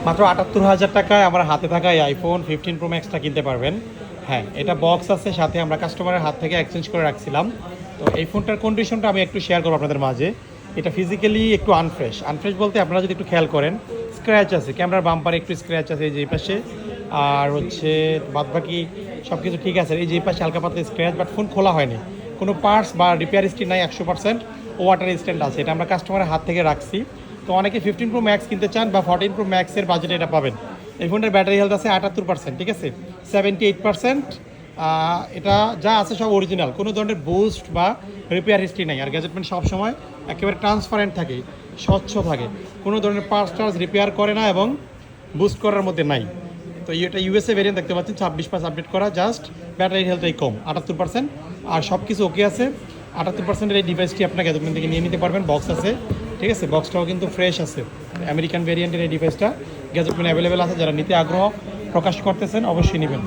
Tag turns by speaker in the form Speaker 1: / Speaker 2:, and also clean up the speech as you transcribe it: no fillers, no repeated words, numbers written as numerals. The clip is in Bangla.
Speaker 1: মাত্র ৭৮,০০০ টাকায় আমার হাতে থাকা এই আইফোন 15 প্রো ম্যাক্সটা কিনতে পারবেন। হ্যাঁ, এটা বক্স আছে, সাথে আমরা কাস্টমারের হাত থেকে এক্সচেঞ্জ করে রাখছিলাম। তো এই ফোনটার কন্ডিশনটা আমি একটু শেয়ার করবো আপনাদের মাঝে। এটা ফিজিক্যালি একটু আনফ্রেশ বলতে আপনারা যদি একটু খেয়াল করেন, স্ক্র্যাচ আছে, ক্যামেরার বাম্পারে একটু স্ক্র্যাচ আছে এই যে এই পাশে, আর হচ্ছে বাদবাকি সব কিছু ঠিক আছে। এই যে এই পাশে হালকা পাতলা স্ক্র্যাচ, বাট ফোন খোলা হয়নি, কোনো পার্টস বা রিপেয়ার হিস্ট্রি নাই, 100% ওয়াটার স্ট্যান্ড আছে। এটা আমরা কাস্টমারের হাত থেকে রাখছি। তো অনেকে 15 প্রো ম্যাক্স কিনতে চান বা 14 প্রো ম্যাক্সের বাজেটে এটা পাবেন। এই ফোনটার ব্যাটারি হেলথ আছে 78%, ঠিক আছে, 78%। এটা যা আছে সব অরিজিনাল, কোনো ধরনের বুস্ট বা রিপেয়ার হিস্ট্রি নাই। আর গ্যাজেটমেন্ট সবসময় একেবারে ট্রান্সপারেন্ট থাকে, স্বচ্ছ থাকে, কোনো ধরনের পার্টস টার্স রিপেয়ার করে না এবং বুস্ট করার মধ্যে নাই। তো এটা ইউএসএ ভেরিয়েন্ট দেখতে পাচ্ছেন, 26 আপডেট করা, জাস্ট ব্যাটারি হেলথটাই কম 78%। আর সব কিছু ওকে আছে। 78%-এর এই ডিভাইসটি আপনাকে গ্যাজেটমেন্ট থেকে নিয়ে নিতে পারবেন। বক্স আছে, ঠিক আছে, বক্সটাও কিন্তু ফ্রেশ আছে। আমেরিকান ভেরিয়েন্টের এই ডিভাইসটা গ্যাজেটমেন্ট অ্যাভেলেবেল আছে। যারা নিতে আগ্রহ প্রকাশ করতেছেন অবশ্যই নেবেন।